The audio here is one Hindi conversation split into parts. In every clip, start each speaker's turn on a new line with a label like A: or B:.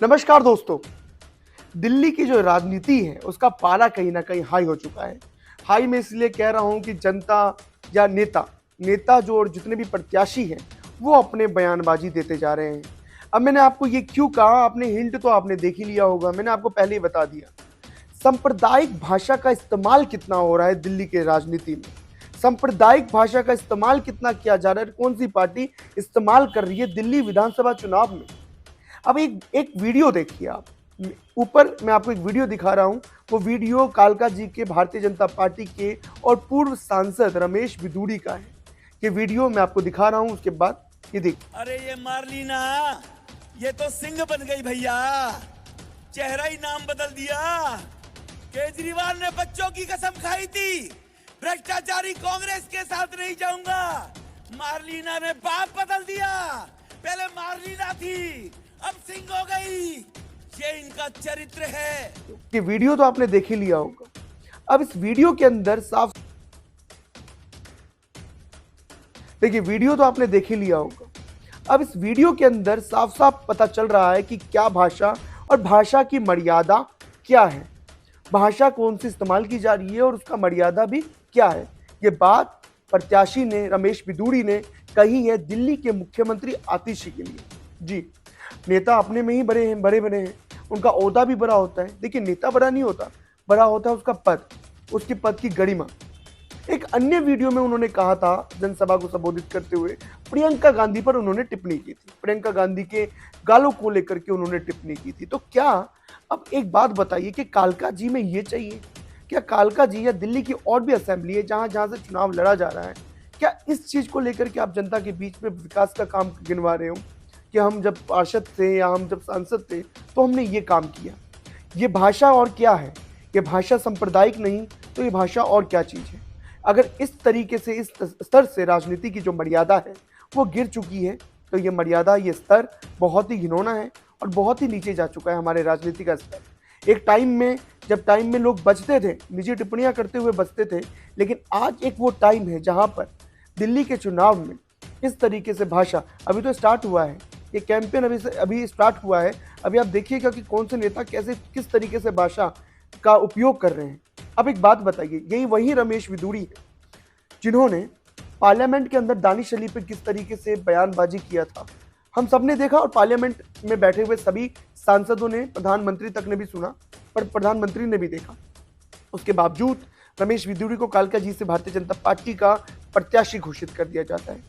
A: नमस्कार दोस्तों। दिल्ली की जो राजनीति है उसका पारा कहीं ना कहीं हाई हो चुका है। हाई मैं इसलिए कह रहा हूं कि जनता या नेता नेता जो और जितने भी प्रत्याशी हैं वो अपने बयानबाजी देते जा रहे हैं। अब मैंने आपको ये क्यों कहा, आपने हिंट तो आपने देख ही लिया होगा, मैंने आपको पहले ही बता दिया। सांप्रदायिक भाषा का इस्तेमाल कितना हो रहा है दिल्ली के राजनीति में, सांप्रदायिक भाषा का इस्तेमाल कितना किया जा रहा है, कौन सी पार्टी इस्तेमाल कर रही है दिल्ली विधानसभा चुनाव में। अब एक एक वीडियो देखिए आप। ऊपर मैं आपको एक वीडियो दिखा रहा हूं। वो वीडियो कालका जी के भारतीय जनता पार्टी के और पूर्व सांसद रमेश बिधूड़ी का है। ये वीडियो मैं आपको दिखा रहा हूं, उसके बाद ये देखिए।
B: अरे ये मार ली ना, ये तो सिंह बन गई भैया, चेहरा ही नाम बदल दिया। केजरीवाल ने बच्चों की कसम खाई थी, भ्रष्टाचारी कांग्रेस के साथ नहीं जाऊंगा। मारलीना ने बाप बदल दिया, पहले मारलीना थी अब सिंह हो गई। ये इनका चरित्र है।
A: ये वीडियो तो आपने देख ही लिया होगा। अब इस वीडियो के अंदर साफ देखिए, वीडियो तो आपने देख ही लिया होगा। अब इस वीडियो के अंदर साफ साफ पता चल रहा है कि क्या भाषा और भाषा की मर्यादा क्या है, भाषा कौन सी इस्तेमाल की जा रही है और उसका मर्यादा भी क्या है। ये बात प्रत्याशी ने, रमेश बिधूड़ी ने कही है दिल्ली के मुख्यमंत्री आतिशी के लिए। जी, नेता अपने में ही बड़े हैं, बड़े बड़े हैं, उनका ओहदा भी बड़ा होता है। देखिए, नेता बड़ा नहीं होता, बड़ा होता है उसका पद, उसकी पद की गरिमा। एक अन्य वीडियो में उन्होंने कहा था, जनसभा को संबोधित करते हुए प्रियंका गांधी पर उन्होंने टिप्पणी की थी, प्रियंका गांधी के गालों को लेकर के उन्होंने टिप्पणी की थी। तो क्या, अब एक बात बताइए कि कालका जी में ये चाहिए? क्या कालका जी या दिल्ली की और भी असेंबली है जहां जहां से चुनाव लड़ा जा रहा है, क्या इस चीज को लेकर के आप जनता के बीच में विकास का काम गिनवा रहे हो कि हम जब पार्षद थे या हम जब सांसद थे तो हमने ये काम किया? ये भाषा और क्या है? ये भाषा सांप्रदायिक नहीं तो ये भाषा और क्या चीज है? अगर इस तरीके से, इस स्तर से राजनीति की जो मर्यादा है वो गिर चुकी है, तो ये मर्यादा, ये स्तर बहुत ही घिनौना है और बहुत ही नीचे जा चुका है हमारे राजनीति का स्तर। एक टाइम में, जब टाइम में लोग बचते थे, निजी टिप्पणियां करते हुए बचते थे, लेकिन आज एक वो टाइम है जहां पर दिल्ली के चुनाव में इस तरीके से भाषा, अभी तो स्टार्ट हुआ है ये कैंपेन, अभी स्टार्ट हुआ है। अभी आप देखिएगा कि कौन से नेता कैसे, किस तरीके से भाषा का उपयोग कर रहे हैं। अब एक बात बताइए, यही वही रमेश बिधूड़ी है जिन्होंने पार्लियामेंट के अंदर दानिश अली पे किस तरीके से बयानबाजी किया था, हम सब ने देखा, और पार्लियामेंट में बैठे हुए सभी सांसदों ने, प्रधानमंत्री तक ने भी सुना, पर प्रधानमंत्री ने भी देखा। उसके बावजूद रमेश बिधूड़ी को कालका जी से भारतीय जनता पार्टी का प्रत्याशी घोषित कर दिया जाता है।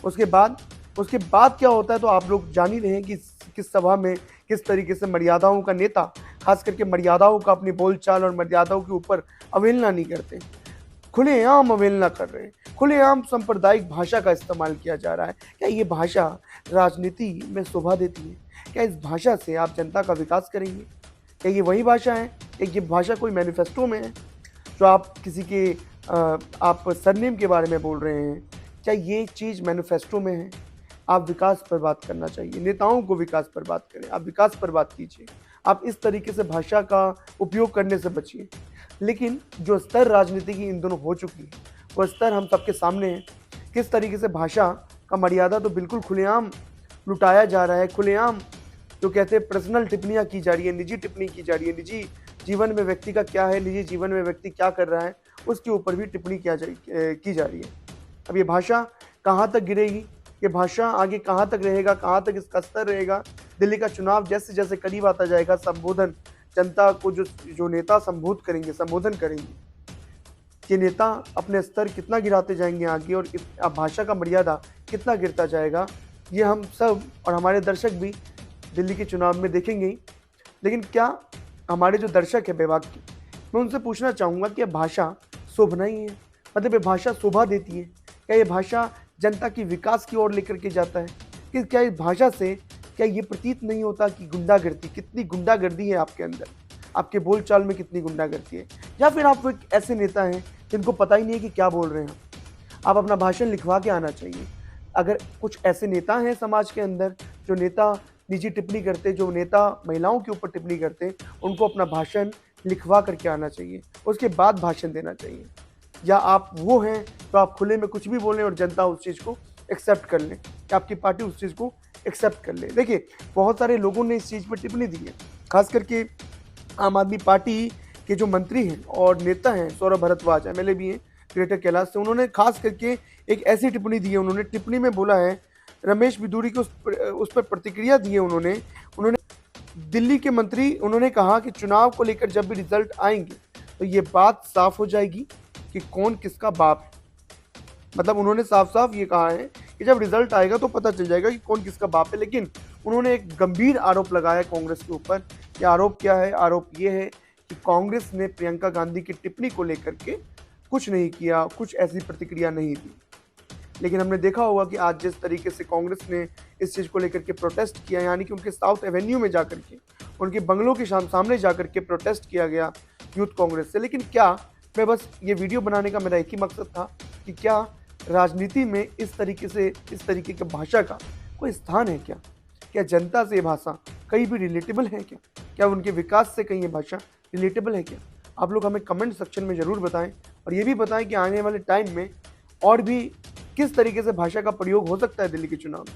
A: उसके बाद उसके बाद क्या होता है तो आप लोग जान ही रहे हैं कि किस सभा में किस तरीके से मर्यादाओं का नेता, खास करके मर्यादाओं का, अपनी बोलचाल और मर्यादाओं के ऊपर अवहेलना नहीं करते, खुलेआम अवहेलना कर रहे हैं, खुलेआम सांप्रदायिक भाषा का इस्तेमाल किया जा रहा है। क्या ये भाषा राजनीति में शोभा देती है? क्या इस भाषा से आप जनता का विकास करेंगे? क्या ये वही भाषा है? क्या ये भाषा कोई मैनिफेस्टो में है जो आप किसी के आप सरनेम के बारे में बोल रहे हैं? क्या ये चीज़ मैनिफेस्टो में है? आप विकास पर बात करना चाहिए, नेताओं को विकास पर बात करें, आप विकास पर बात कीजिए। आप इस तरीके से भाषा का उपयोग करने से बचिए। लेकिन जो स्तर राजनीति की इन दोनों हो चुकी है, वो स्तर हम सबके सामने है। किस तरीके से भाषा का मर्यादा तो बिल्कुल खुलेआम लुटाया जा रहा है, खुलेआम जो कहते हैं पर्सनल टिप्पणियाँ की जा रही है, निजी टिप्पणी की जा रही है, निजी जीवन में व्यक्ति का क्या है, निजी जीवन में व्यक्ति क्या कर रहा है, उसके ऊपर भी टिप्पणी की जा रही है। अब ये भाषा कहाँ तक गिरेगी, ये भाषा आगे कहाँ तक रहेगा, कहाँ तक इसका स्तर रहेगा? दिल्ली का चुनाव जैसे जैसे करीब आता जाएगा, संबोधन, जनता को जो जो नेता संबोधन करेंगे, ये नेता अपने स्तर कितना गिराते जाएंगे आगे, और भाषा का मर्यादा कितना गिरता जाएगा, ये हम सब और हमारे दर्शक भी दिल्ली के चुनाव में देखेंगे ही। लेकिन क्या हमारे जो दर्शक है बेबाक की, मैं उनसे पूछना चाहूँगा कि यह भाषा शोभना ही है? मतलब ये भाषा शोभा देती है? क्या ये भाषा जनता की विकास की ओर लेकर के जाता है? कि क्या इस भाषा से क्या ये प्रतीत नहीं होता कि गुंडागर्दी, कितनी गुंडागर्दी है आपके अंदर, आपके बोलचाल में कितनी गुंडागर्दी है? या फिर आप एक ऐसे नेता हैं जिनको पता ही नहीं है कि क्या बोल रहे हैं? आप अपना भाषण लिखवा के आना चाहिए। अगर कुछ ऐसे नेता हैं समाज के अंदर, जो नेता निजी टिप्पणी करते, जो नेता महिलाओं के ऊपर टिप्पणी करते, उनको अपना भाषण लिखवा करके आना चाहिए, उसके बाद भाषण देना चाहिए। या आप वो हैं तो आप खुले में कुछ भी बोलें और जनता उस चीज़ को एक्सेप्ट कर लें, कि आपकी पार्टी उस चीज़ को एक्सेप्ट कर ले। देखिए, बहुत सारे लोगों ने इस चीज़ पर टिप्पणी दी है, खास करके आम आदमी पार्टी के जो मंत्री हैं और नेता हैं, सौरभ भारद्वाज एमएलए भी हैं ग्रेटर कैलाश से, उन्होंने खास करके एक ऐसी टिप्पणी दी है। उन्होंने टिप्पणी में बोला है, रमेश बिधूड़ी की उस पर प्रतिक्रिया दी है उन्होंने। उन्होंने दिल्ली के मंत्री, उन्होंने कहा कि चुनाव को लेकर जब भी रिजल्ट आएंगे तो ये बात साफ हो जाएगी कि कौन किसका बाप है। मतलब उन्होंने साफ साफ ये कहा है कि जब रिजल्ट आएगा तो पता चल जाएगा कि कौन किसका बाप है। लेकिन उन्होंने एक गंभीर आरोप लगाया कांग्रेस के ऊपर। ये आरोप क्या है? आरोप ये है कि कांग्रेस ने प्रियंका गांधी की टिप्पणी को लेकर के कुछ नहीं किया, कुछ ऐसी प्रतिक्रिया नहीं दी। लेकिन हमने देखा होगा कि आज जिस तरीके से कांग्रेस ने इस चीज़ को लेकर के प्रोटेस्ट किया, यानी कि उनके साउथ एवेन्यू में जाकर के, उनके बंगलों के सामने जाकर के प्रोटेस्ट किया गया यूथ कांग्रेस से। लेकिन क्या, मैं बस ये वीडियो बनाने का मेरा एक ही मकसद था कि क्या राजनीति में इस तरीके की भाषा का कोई स्थान है क्या? क्या जनता से ये भाषा कहीं भी रिलेटेबल है क्या? क्या उनके विकास से कहीं ये भाषा रिलेटेबल है क्या? आप लोग हमें कमेंट सेक्शन में ज़रूर बताएं, और ये भी बताएं कि आने वाले टाइम में और भी किस तरीके से भाषा का प्रयोग हो सकता है दिल्ली के चुनाव में।